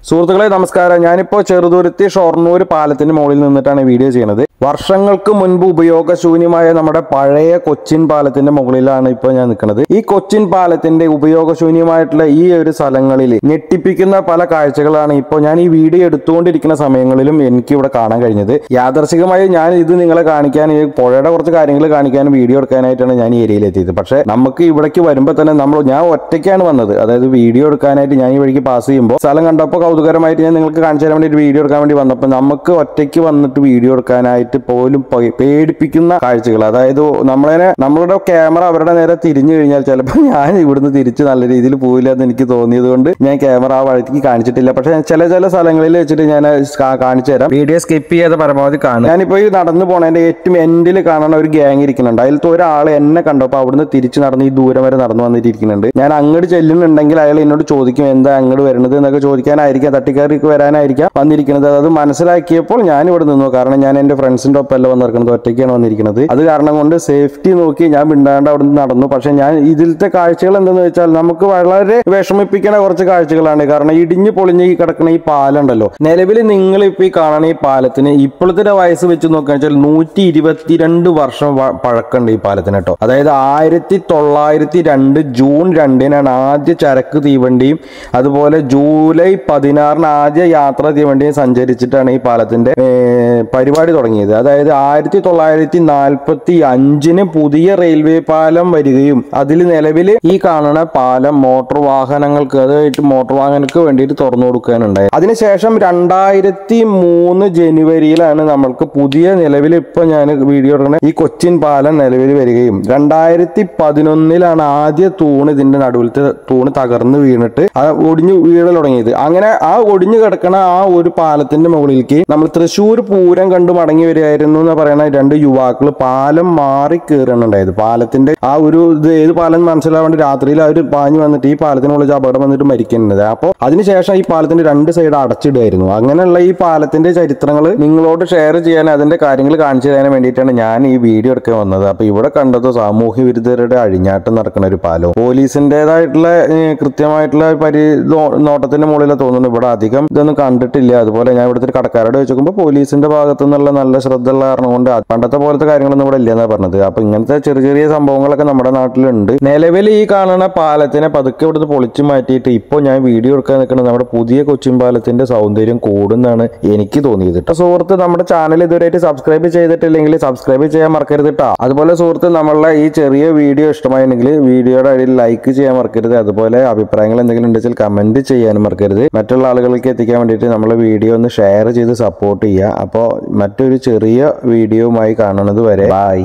സുഹൃത്തുക്കളെ നമസ്കാരം. ഞാനിപ്പോൾ ചെറുതുരുത്തി ഷൊർണൂർ പാലത്തിന്റെ മുകളിൽ നിന്നിട്ടാണ് വീഡിയോ ചെയ്യുന്നത്. വർഷങ്ങൾക്ക് മുൻപ് ഉപയോഗശൂന്യമായ നമ്മുടെ പഴയ കൊച്ചിൻ പാലത്തിന്റെ മുകളിലാണ് ഇപ്പോൾ ഞാൻ നിൽക്കുന്നത്. ഈ കൊച്ചിൻ പാലത്തിന്റെ ഉപയോഗശൂന്യമായിട്ടുള്ള ഈ ഒരു സ്ഥലങ്ങളിൽ ഞെട്ടിപ്പിക്കുന്ന പല കാഴ്ചകളാണ് ഇപ്പോൾ ഞാൻ ഈ വീഡിയോ എടുത്തുകൊണ്ടിരിക്കുന്ന സമയങ്ങളിലും എനിക്ക് ഇവിടെ കാണാൻ കഴിഞ്ഞത്. യാദർശികമായി ഞാൻ ഇത് നിങ്ങളെ കാണിക്കാൻ, ഈ പുഴയുടെ കുറച്ച് കാര്യങ്ങൾ കാണിക്കാനും വീഡിയോ എടുക്കാനായിട്ടാണ് ഞാൻ ഈ ഏരിയയിൽ എത്തിയത്. പക്ഷേ നമുക്ക് ഇവിടേക്ക് വരുമ്പോൾ തന്നെ ഞാൻ ഒറ്റയ്ക്കാണ് വന്നത്. അതായത് വീഡിയോ എടുക്കാനായിട്ട് ഞാൻ ഈ വഴിക്ക് പാസ് ചെയ്യുമ്പോൾ സ്ഥലം കണ്ടപ്പോൾ കൗതുകരമായിട്ട് ഞാൻ നിങ്ങൾക്ക് കാണിച്ചു തരാൻ വേണ്ടി ഒരു വീഡിയോ എടുക്കാൻ വേണ്ടി വന്നപ്പോൾ നമുക്ക് ഒറ്റയ്ക്ക് വന്നിട്ട് വീഡിയോ എടുക്കാനായിട്ട് പോലും പേടിപ്പിക്കുന്ന കാഴ്ചകൾ. അതായത് നമ്മളുടെ ക്യാമറ അവരുടെ നേരെ തിരിഞ്ഞു കഴിഞ്ഞാൽ ചിലപ്പോൾ ഞാൻ ഇവിടുന്ന് തിരിച്ച് നല്ല രീതിയിൽ പോയില്ല എന്ന് എനിക്ക് തോന്നിയത് കൊണ്ട് ഞാൻ ക്യാമറ ആ വഴിക്ക് കാണിച്ചിട്ടില്ല. പക്ഷെ ചില സ്ഥലങ്ങളിൽ വെച്ചിട്ട് ഞാൻ കാണിച്ചു തരാം. വീഡിയോ സ്കിപ്പ് ചെയ്യാതെ പരമാവധി കാണും. ഞാനിപ്പോൾ ഈ നടന്നു പോണതിന്റെ ഏറ്റവും എൻഡിൽ കാണുന്ന ഒരു ഗ്യാങ് ഇരിക്കുന്നുണ്ട്. അതിലത്തെ ഒരാൾ എന്നെ കണ്ടപ്പോൾ അവിടുന്ന് തിരിച്ച് നടന്ന് ഈ ദൂരം വരെ നടന്നു വന്നിട്ടിരിക്കുന്നുണ്ട്. ഞാൻ അങ്ങോട്ട് ചെല്ലുന്നുണ്ടെങ്കിൽ അയാൾ എന്നോട് ചോദിക്കും എന്താ അങ്ങോട്ട് വരുന്നത് എന്നൊക്കെ ചോദിക്കാനായിരിക്കും, തട്ടിക്കയറിക്ക് വരാനായിരിക്കാം വന്നിരിക്കുന്നത്. അത് മനസ്സിലാക്കിയപ്പോൾ ഞാൻ ഇവിടെ നിന്നു. കാരണം ഞാൻ എന്റെ ഫ്രണ്ട്സിന്റെ ഒപ്പം അല്ല വന്നിരിക്കുന്നത്, ഒറ്റയ്ക്കാണ് വന്നിരിക്കുന്നത്. അത് കാരണം കൊണ്ട് സേഫ്റ്റി നോക്കി ഞാൻ മിണ്ടാണ്ട് അവിടെ നിന്ന് നടന്നു. പക്ഷെ ഞാൻ ഇതിലത്തെ കാഴ്ചകൾ എന്തെന്ന് വെച്ചാൽ നമുക്ക് വളരെ വിഷമിപ്പിക്കുന്ന കുറച്ച് കാഴ്ചകളാണ്. കാരണം ഇടിഞ്ഞു പൊളിഞ്ഞ് ഈ കിടക്കുന്ന ഈ പാലം ഉണ്ടല്ലോ, നിലവിൽ നിങ്ങൾ ഇപ്പൊ ഈ കാണുന്ന ഈ പാലത്തിന് ഇപ്പോഴത്തെ വയസ്സ് വെച്ച് നോക്കുകയാണെന്ന് വെച്ചാൽ 122 വർഷം പഴക്കമുണ്ട് ഈ പാലത്തിന് കേട്ടോ. അതായത് 1902 ജൂൺ 2-നാണ് ആദ്യ ചരക്ക് തീവണ്ടിയും അതുപോലെ ജൂലൈ 16-ന് ആദ്യ യാത്രാ തീവണ്ടിയും സഞ്ചരിച്ചിട്ടാണ് ഈ പാലത്തിന്റെ പരിപാടി തുടങ്ങിയത്. അതായത് 1945-ന് പുതിയ റെയിൽവേ പാലം വരികയും അതിൽ നിലവിൽ ഈ കാണുന്ന പാലം മോട്ടോർ വാഹനങ്ങൾക്ക് വേണ്ടിയിട്ട് തുറന്നു കൊടുക്കാനുണ്ടായത്. അതിനുശേഷം 2003 ജനുവരിയിലാണ് നമ്മൾക്ക് പുതിയ നിലവിൽ ഇപ്പൊ ഞാൻ വീഡിയോ എടുക്കുന്ന ഈ കൊച്ചിൻ പാലം നിലവിൽ വരികയും 2011-ലാണ് ആദ്യ തൂണ്, ഇതിന്റെ നടുവിലത്തെ തൂണ് തകർന്ന് വീണിട്ട് ഒടിഞ്ഞു വീഴൽ തുടങ്ങിയത്. അങ്ങനെ ആ ഒടിഞ്ഞു കിടക്കണ ആ ഒരു പാലത്തിന്റെ മുകളിലേക്ക് നമ്മൾ തൃശ്ശൂർ പൂരം കണ്ടു മടങ്ങി വരികയായിരുന്നു എന്ന് പറയുന്ന 2 യുവാക്കൾ പാലം മാറി കയറുന്നുണ്ടായത്. പാലത്തിന്റെ ആ ഒരു ഇത് ഏത് പാലം മനസ്സിലാവേണ്ട രാത്രിയിൽ അവർ പാഞ്ഞു വന്നിട്ട് ഈ പാലത്തിന് മുകളിൽ അപകടം വന്നിട്ട് മരിക്കുന്നത്. അപ്പോൾ അതിനുശേഷം ഈ പാലത്തിന്റെ 2 സൈഡ് അടച്ചിടുമായിരുന്നു. അങ്ങനെയുള്ള ഈ പാലത്തിന്റെ ചരിത്രങ്ങൾ നിങ്ങളോട് ഷെയർ ചെയ്യാൻ, അതിന്റെ കാര്യങ്ങൾ കാണിച്ചു തരാൻ വേണ്ടിയിട്ടാണ് ഞാൻ ഈ വീഡിയോ എടുക്കാൻ വന്നത്. അപ്പൊ ഇവിടെ കണ്ടത് സാമൂഹ്യ വിരുദ്ധരുടെ അഴിഞ്ഞാട്ടം നടക്കുന്ന ഒരു പാലവും പോലീസിന്റേതായിട്ടുള്ള കൃത്യമായിട്ടുള്ള നോട്ടത്തിന്റെ മുകളിൽ തോന്നുന്നു. ഇവിടെ അധികം ഇതൊന്നും കണ്ടിട്ടില്ല. അതുപോലെ ഞാൻ ഇവിടുത്തെ കടക്കാരോട് ചോദിക്കുമ്പോൾ പോലീസിന്റെ ഭാഗത്തു നിന്നുള്ള നല്ല ശ്രദ്ധ ഉള്ള കാരണം കൊണ്ട് പണ്ടത്തെ പോലത്തെ കാര്യങ്ങളൊന്നും ഇവിടെ ഇല്ലെന്നാണ് പറഞ്ഞത്. അപ്പൊ ഇങ്ങനത്തെ ചെറിയ സംഭവങ്ങളൊക്കെ നമ്മുടെ നാട്ടിലുണ്ട്. നിലവിൽ ഈ കാണുന്ന പാലത്തിനെ പതുക്കെ ഇവിടുന്ന് പൊളിച്ചു മാറ്റിയിട്ട് ഇപ്പോൾ ഞാൻ വീഡിയോ എടുക്കാൻ നിൽക്കുന്നത് നമ്മുടെ പുതിയ കൊച്ചിൻ പാലത്തിന്റെ സൗന്ദര്യം കൂടുന്നാണ് എനിക്ക് തോന്നിയത്. സുഹൃത്ത്, നമ്മുടെ ചാനൽ ഇതുവരെയായിട്ട് സബ്സ്ക്രൈബ് ചെയ്തിട്ടില്ലെങ്കിൽ സബ്സ്ക്രൈബ് ചെയ്യാൻ മറക്കരുത് കേട്ടോ. അതുപോലെ സുഹൃത്ത്, നമ്മളുടെ ഈ ചെറിയ വീഡിയോ ഇഷ്ടമായെങ്കിൽ വീഡിയോയുടെ അടിയിൽ ലൈക്ക് ചെയ്യാൻ മറക്കരുത്. അതുപോലെ അഭിപ്രായങ്ങൾ എന്തെങ്കിലും ഉണ്ടെങ്കിൽ കമന്റ് ചെയ്യാനും മറക്കരുത്. മറ്റുള്ള ആളുകൾക്ക് എത്തിക്കാൻ വേണ്ടിയിട്ട് നമ്മളെ വീഡിയോ ഒന്ന് ഷെയർ ചെയ്ത് സപ്പോർട്ട് ചെയ്യുക. അപ്പോൾ മറ്റൊരു ചെറിയ വീഡിയോയുമായി കാണുന്നത് വരെ ബൈ.